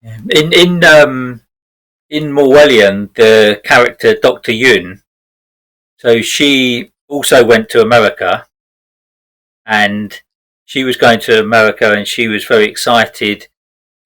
In Morwellian, the character Dr. Yun, so she also went to America, and she was going to America, and she was very excited,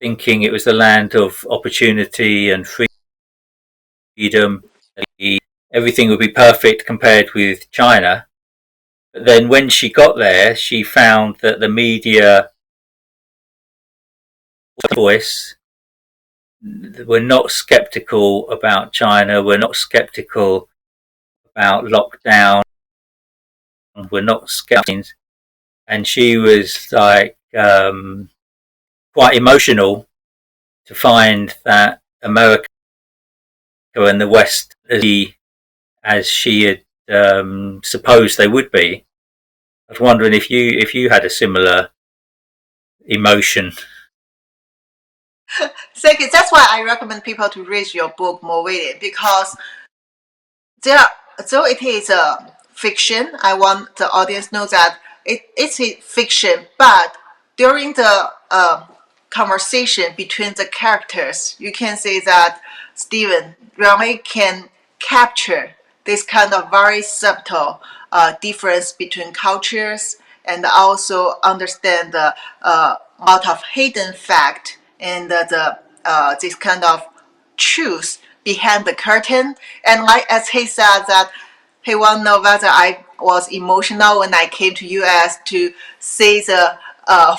thinking it was the land of opportunity and freedom. Everything would be perfect compared with China. But then when she got there, she found that the media voice were not skeptical about China, were not skeptical about lockdown, were not skeptical, and she was like quite emotional to find that America and the West, as she had supposed they would be. I was wondering if you had a similar emotion. Thank you. That's why I recommend people to read your book Morwellian, because though it is a fiction, I want the audience to know that it's a fiction, but during the conversation between the characters, you can see that Stephen really can capture this kind of very subtle difference between cultures, and also understand the lot of hidden fact and this kind of truth behind the curtain. And like as he said that he want to know whether I was emotional when I came to US to see the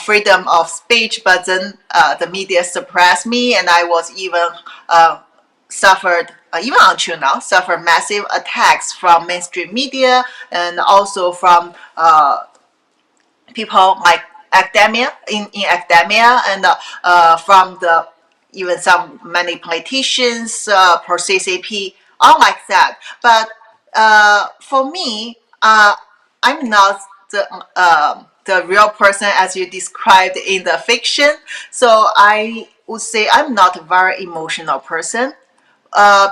freedom of speech, but then the media suppressed me, and I was even suffered, even until now, suffered massive attacks from mainstream media, and also from people like academia, in academia, and from the even many politicians, pro CCP, all like that. But for me, I'm not the real person as you described in the fiction. So I would say I'm not a very emotional person.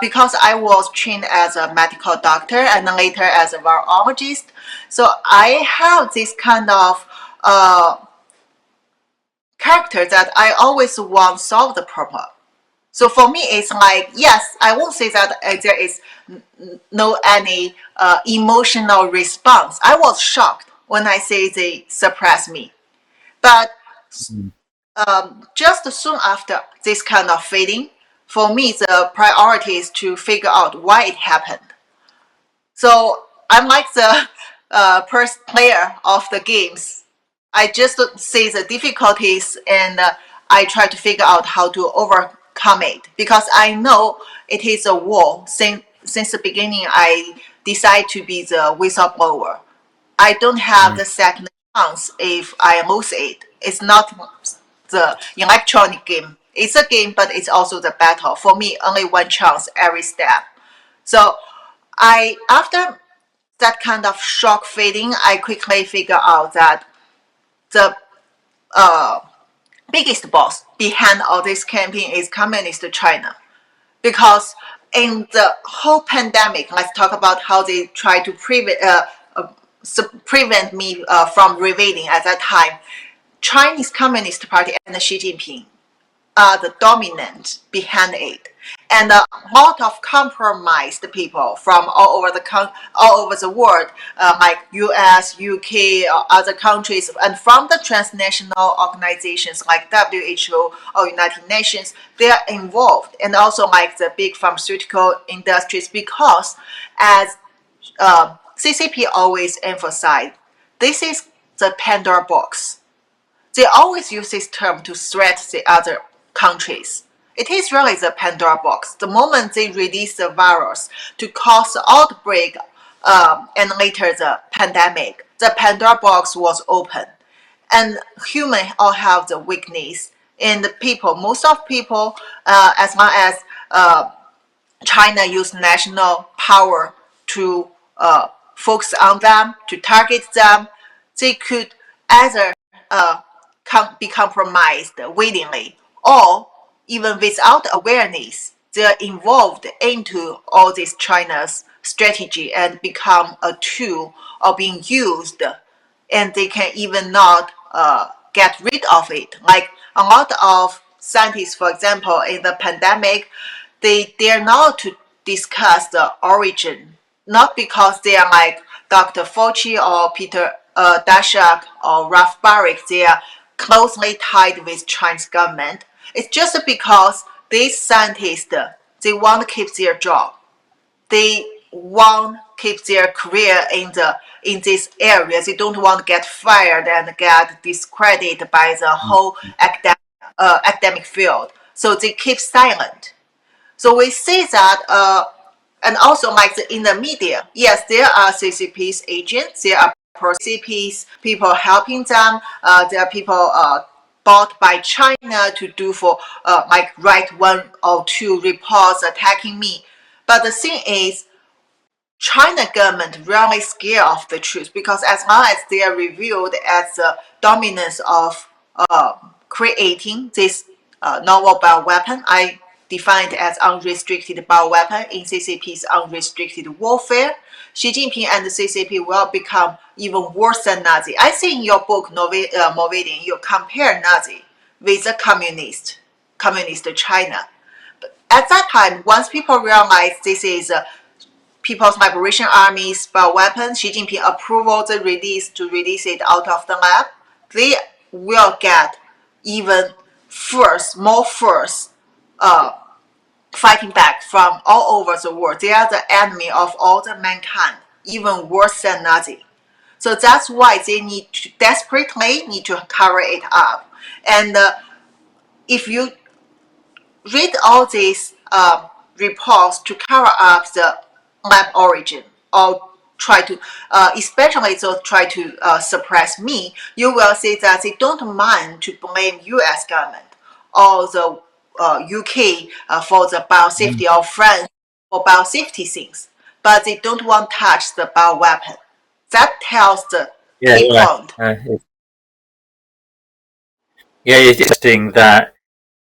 Because I was trained as a medical doctor and then later as a virologist. So I have this kind of character that I always want to solve the problem. So for me, it's like, yes, I won't say that there is no any emotional response. I was shocked when I say they suppress me. But just soon after this kind of feeling, for me, the priority is to figure out why it happened. So I'm like the first player of the games. I just see the difficulties, and I try to figure out how to overcome it, because I know it is a war. Since the beginning, I decide to be the whistleblower. I don't have the second chance if I lose it. It's not the electronic game. It's a game, but it's also the battle. For me, only one chance every step. So after that kind of shock feeling, I quickly figure out that the biggest boss behind all this campaign is Communist China. Because in the whole pandemic, let's talk about how they try to prevent me from revealing at that time. Chinese Communist Party and Xi Jinping are the dominant behind it, and a lot of compromised people from all over the world, like U.S., UK, or other countries, and from the transnational organizations like WHO or United Nations, they are involved, and also like the big pharmaceutical industries, because as CCP always emphasized, this is the Pandora box. They always use this term to threat the other countries. It is really the Pandora box. The moment they release the virus to cause the outbreak and later the pandemic, the Pandora box was open. And humans all have the weakness. And the people, most of people, as long as China use national power to focus on them, to target them, they could either be compromised willingly, or even without awareness, they're involved into all this China's strategy and become a tool of being used, and they can even not get rid of it. Like a lot of scientists, for example, in the pandemic, they dare not to discuss the origin, not because they are like Dr. Fauci or Peter Daszak or Ralph Baric, they are closely tied with Chinese government. It's just because these scientists, they want to keep their job. They want to keep their career in this area. They don't want to get fired and get discredited by the whole academic field. So they keep silent. So we see that, and also like in the media, yes, there are CCP's agents, there are pro-CCP's people helping them, there are people bought by China to do for like write one or two reports attacking me. But the thing is, China government really scared of the truth, because as long as they are revealed as the dominance of creating this novel bioweapon, I define it as unrestricted bioweapon in CCP's unrestricted warfare, Xi Jinping and the CCP will become even worse than Nazi. I see in your book, Movidian, you compare Nazi with the communist China. But at that time, once people realize this is People's Liberation Army's bioweapon, Xi Jinping approval the release to release it out of the lab, they will get even more force fighting back from all over the world. They are the enemy of all the mankind, even worse than Nazi. So that's why they desperately need to cover it up. And if you read all these reports to cover up the lab origin, or try to, especially those try to suppress me, you will see that they don't mind to blame U.S. government or the UK for the biosafety, or France for biosafety things, but they don't want to touch the bioweapon. That tells the key point. It's interesting that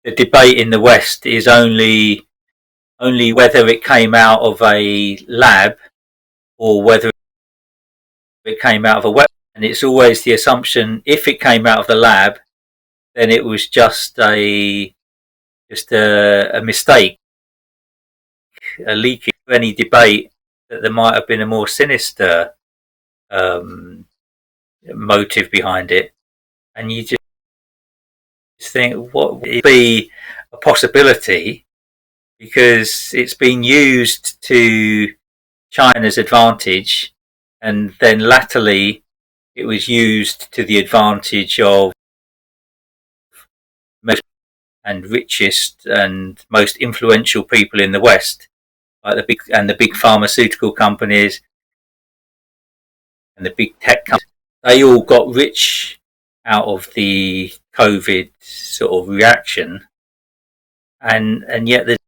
the debate in the West is only whether it came out of a lab or whether it came out of a weapon. And it's always the assumption, if it came out of the lab, then it was just a mistake, a leakage. Any debate that there might have been a more sinister motive behind it, and you just think, what would be a possibility, because it's been used to China's advantage, and then latterly it was used to the advantage of most and richest and most influential people in the West, like the big pharmaceutical companies and the big tech companies. They all got rich out of the COVID sort of reaction, and yet there's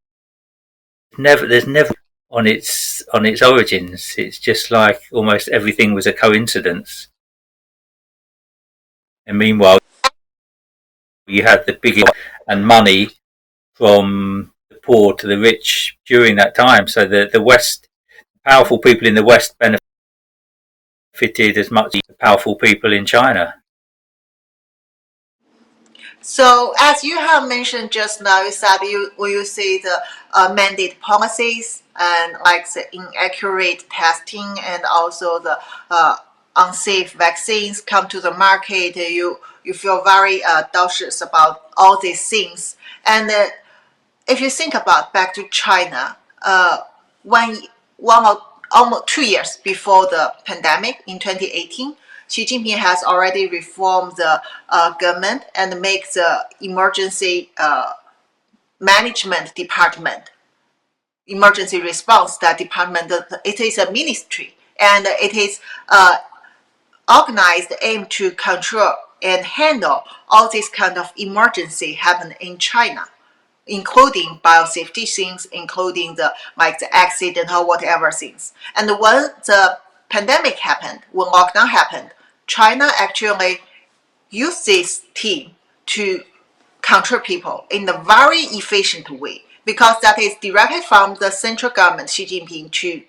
never on its origins. It's just like almost everything was a coincidence. And meanwhile, you had the big and money from the poor to the rich during that time. So the West, powerful people in the West benefited as much as the powerful people in China. So as you have mentioned just now, you said when you see the mandate policies and like the inaccurate testing and also the unsafe vaccines come to the market, you feel very cautious about all these things. And if you think about back to China, almost 2 years before the pandemic in 2018, Xi Jinping has already reformed the government and make the emergency management department, emergency response department. It is a ministry, and it is organized aim to control and handle all this kind of emergency happen in China, including biosafety things, including the accident or whatever things. And when the pandemic happened, when lockdown happened, China actually used this team to control people in a very efficient way, because that is directly from the central government, Xi Jinping, to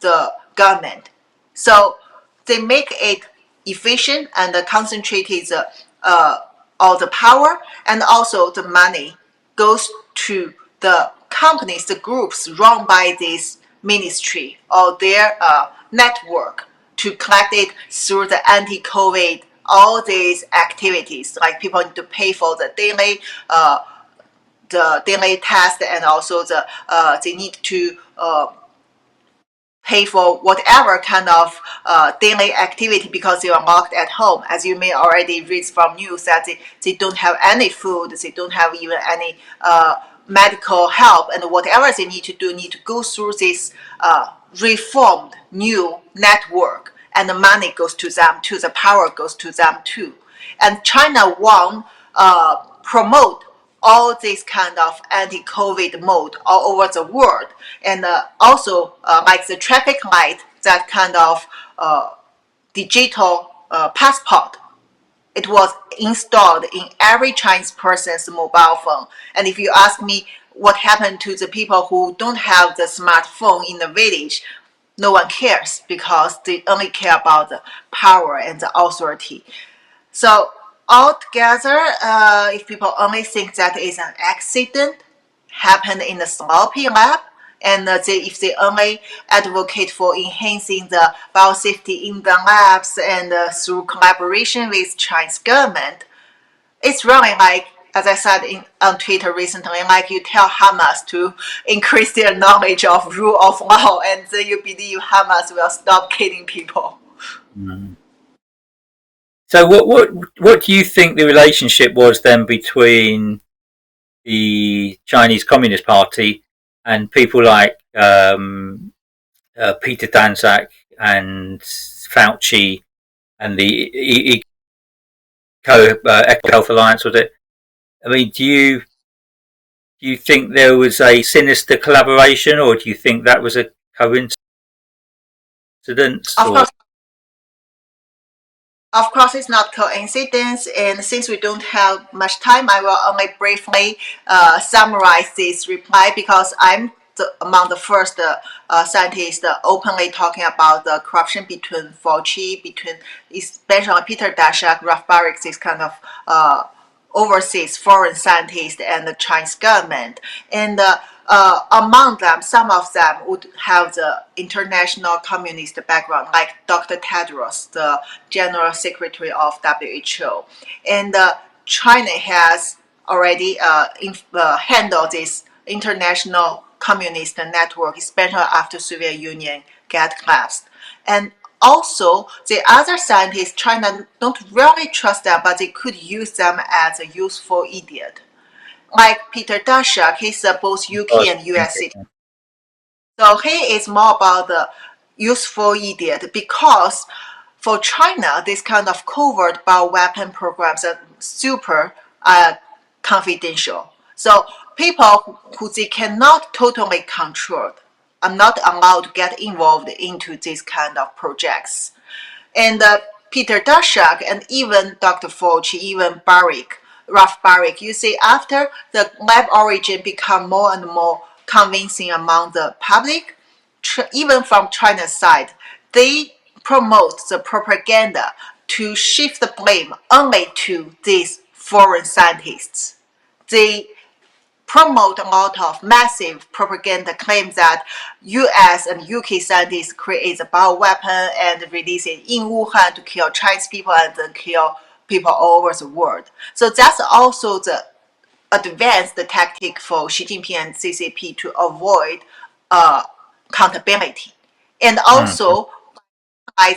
the government. So they make it efficient and concentrated all the power and also the money goes to the companies, the groups run by this ministry or their network to collect it through the anti-COVID, all these activities. Like people need to pay for the daily test, and also they need to pay for whatever kind of daily activity because they are locked at home. As you may already read from news that they don't have any food, they don't have even any medical help, and whatever they need to go through this reformed new network, and the money goes to them too, the power goes to them too. And China won't promote all this kind of anti-COVID mode all over the world, and also like the traffic light, that kind of digital passport. It was installed in every Chinese person's mobile phone. And if you ask me what happened to the people who don't have the smartphone in the village, no one cares because they only care about the power and the authority. So altogether, if people only think that is an accident happened in the sloppy lab, and if they only advocate for enhancing the biosafety in the labs and through collaboration with Chinese government, it's really like, as I said on Twitter recently, like you tell Hamas to increase their knowledge of rule of law, and then you believe Hamas will stop killing people. Mm. So what do you think the relationship was then between the Chinese Communist Party and people like Peter Daszak and Fauci and the Eco Health Alliance, was it? I mean, do you think there was a sinister collaboration, or do you think that was a coincidence? Of course, it's not coincidence, and since we don't have much time, I will only briefly summarize this reply, because I'm among the first scientists openly talking about the corruption between Fauci, between especially Peter Daszak, Ralph Baric, this kind of overseas foreign scientists and the Chinese government. And among them, some of them would have the international communist background, like Dr. Tedros, the General Secretary of WHO. And China has already handled this international communist network, especially after Soviet Union get collapsed. And also, the other scientists, China don't really trust them, but they could use them as a useful idiot. Like Peter Daszak, he's both UK and US citizen. So he is more about the useful idiot, because for China, this kind of covert bioweapon programs are super confidential. So people who they cannot totally control are not allowed to get involved into these kind of projects. And Peter Daszak and even Dr. Fauci, even Ralph Baric, you see, after the lab origin become more and more convincing among the public, even from China's side, they promote the propaganda to shift the blame only to these foreign scientists. They promote a lot of massive propaganda claims that US and UK scientists create a bioweapon and release it in Wuhan to kill Chinese people and then kill people all over the world. So that's also the advanced tactic for Xi Jinping and CCP to avoid accountability. And also,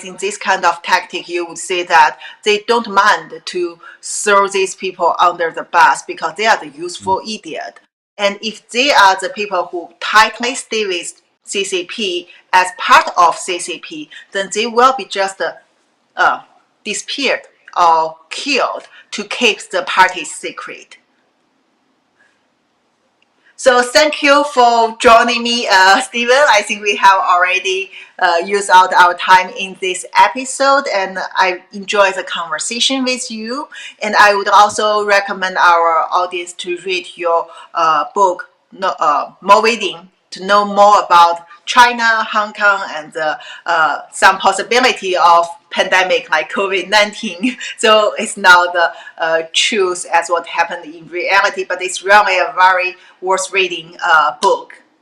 in this kind of tactic, you would say that they don't mind to throw these people under the bus because they are the useful idiot. And if they are the people who tightly stay with CCP as part of CCP, then they will be just disappeared or killed to keep the party's secret. So thank you for joining me, Stephen. I think we have already used out our time in this episode, and I enjoy the conversation with you. And I would also recommend our audience to read your book, More Reading, to know more about China, Hong Kong, and some possibility of pandemic like COVID-19. So it's not the truth as what happened in reality, but it's really a very worth reading book.